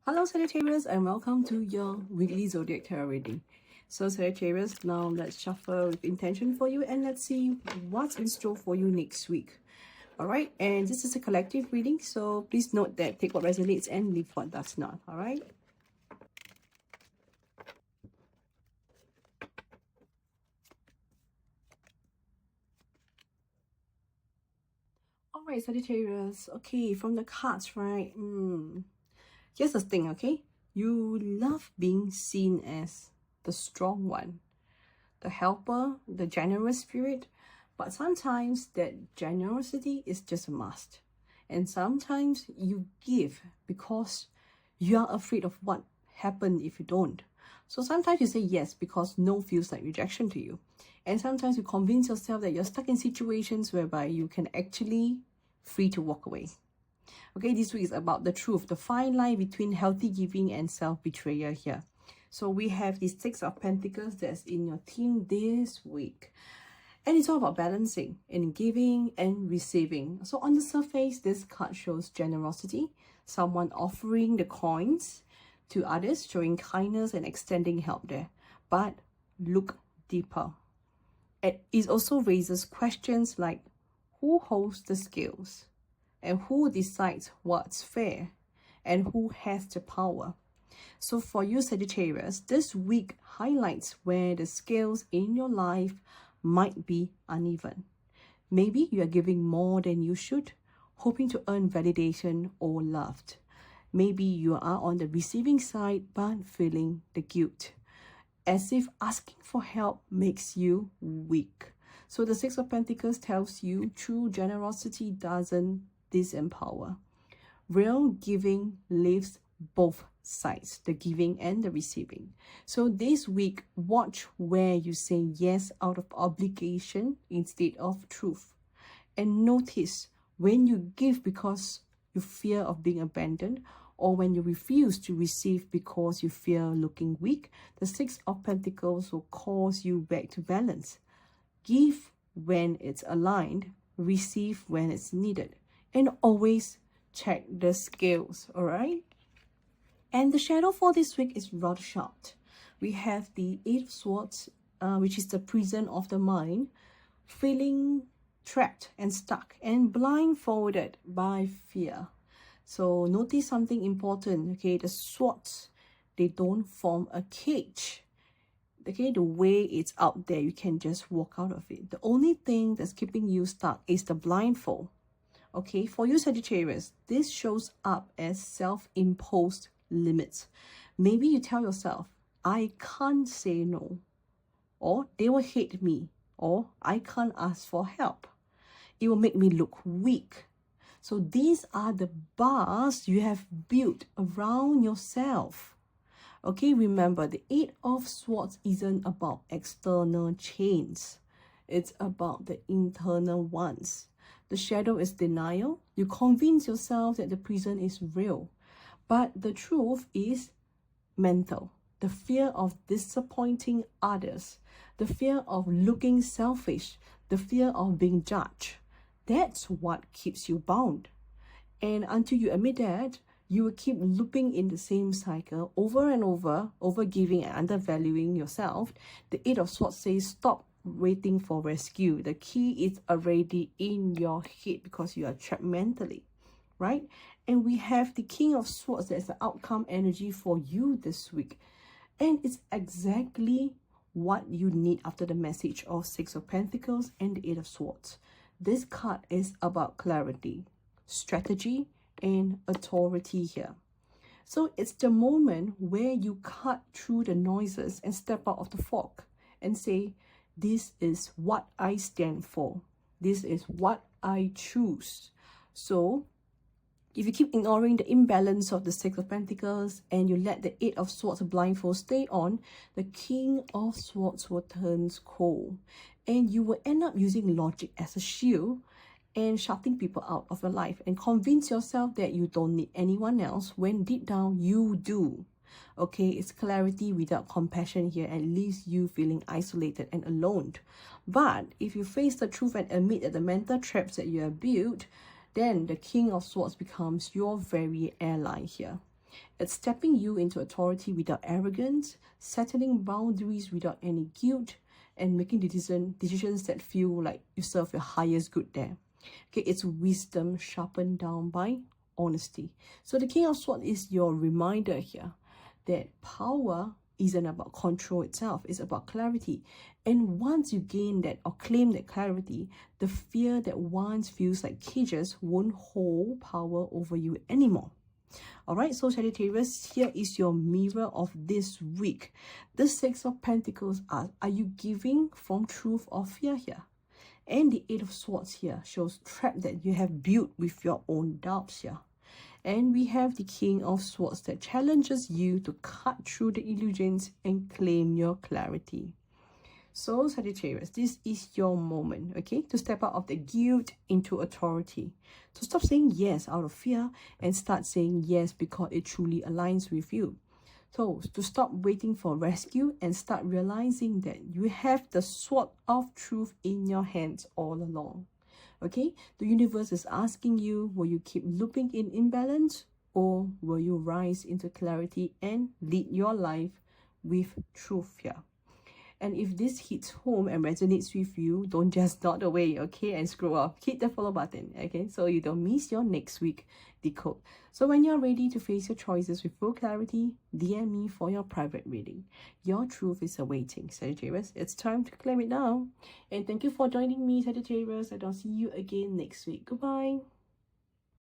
Hello Sagittarius, and welcome to your weekly zodiac tarot reading. So Sagittarius, now let's shuffle with intention for you and let's see what's in store for you next week. Alright, and this is a collective reading, so please note that take what resonates and leave what does not. Alright. Alright, Sagittarius. Okay, from the cards, right? Here's the thing, okay? You love being seen as the strong one, the helper, the generous spirit, but sometimes that generosity is just a must. And sometimes you give because you are afraid of what happens if you don't. So sometimes you say yes because no feels like rejection to you. And sometimes you convince yourself that you're stuck in situations whereby you can actually free to walk away. Okay, this week is about the truth, the fine line between healthy giving and self-betrayal here. So we have the Six of Pentacles that's in your team this week. And it's all about balancing in giving and receiving. So on the surface, this card shows generosity, someone offering the coins to others, showing kindness and extending help there. But look deeper. It also raises questions like, who holds the scales? And who decides what's fair? And who has the power? So for you Sagittarius, this week highlights where the scales in your life might be uneven. Maybe you are giving more than you should, hoping to earn validation or loved. Maybe you are on the receiving side but feeling the guilt, as if asking for help makes you weak. So the Six of Pentacles tells you true generosity doesn't disempower. Real giving leaves both sides, the giving and the receiving. So this week, watch where you say yes out of obligation instead of truth. And notice when you give because you fear of being abandoned, or when you refuse to receive because you fear looking weak, the Six of Pentacles will cause you back to balance. Give when it's aligned, receive when it's needed. And always check the scales, all right? And the shadow for this week is rather sharp. We have the Eight of Swords, which is the prison of the mind, feeling trapped and stuck and blindfolded by fear. So notice something important, okay? The swords, they don't form a cage. Okay, the way it's out there, you can just walk out of it. The only thing that's keeping you stuck is the blindfold. Okay, for you Sagittarius, this shows up as self-imposed limits. Maybe you tell yourself, I can't say no, or they will hate me, or I can't ask for help. It will make me look weak. So these are the bars you have built around yourself. Okay, remember, the Eight of Swords isn't about external chains. It's about the internal ones. The shadow is denial. You convince yourself that the prison is real. But the truth is mental. The fear of disappointing others. The fear of looking selfish. The fear of being judged. That's what keeps you bound. And until you admit that, you will keep looping in the same cycle over and over, overgiving and undervaluing yourself. The Eight of Swords says stop waiting for rescue. The key is already in your head because you are trapped mentally, right? And we have the King of Swords. That's the outcome energy for you this week. And it's exactly what you need after the message of Six of Pentacles and the Eight of Swords. This card is about clarity, strategy, and authority here. So it's the moment where you cut through the noises and step out of the fog and say, this is what I stand for. This is what I choose. So if you keep ignoring the imbalance of the Six of Pentacles and you let the Eight of Swords blindfold stay on, the King of Swords will turn cold. And you will end up using logic as a shield and shutting people out of your life and convince yourself that you don't need anyone else when deep down you do. Okay, it's clarity without compassion here and leaves you feeling isolated and alone. But if you face the truth and admit that the mental traps that you have built, then the King of Swords becomes your very ally here. It's stepping you into authority without arrogance, settling boundaries without any guilt, and making decisions that feel like you serve your highest good there. Okay, it's wisdom sharpened down by honesty. So the King of Swords is your reminder here that power isn't about control itself, it's about clarity. And once you gain that or claim that clarity, the fear that once feels like cages won't hold power over you anymore. Alright, so Sagittarius, here is your mirror of this week. The Six of Pentacles are you giving from truth or fear here? And the Eight of Swords here shows trap that you have built with your own doubts here. And we have the King of Swords that challenges you to cut through the illusions and claim your clarity. So Sagittarius, this is your moment, okay, to step out of the guilt into authority. To stop saying yes out of fear and start saying yes because it truly aligns with you. So to stop waiting for rescue and start realizing that you have the sword of truth in your hands all along. Okay, the universe is asking you, will you keep looping in imbalance, or will you rise into clarity and lead your life with truth here? And if this hits home and resonates with you, don't just nod away, okay, and scroll up. Hit the follow button, okay, so you don't miss your next week decode. So when you're ready to face your choices with full clarity, DM me for your private reading. Your truth is awaiting, Sagittarius. It's time to claim it now. And thank you for joining me, Sagittarius, and I'll see you again next week. Goodbye.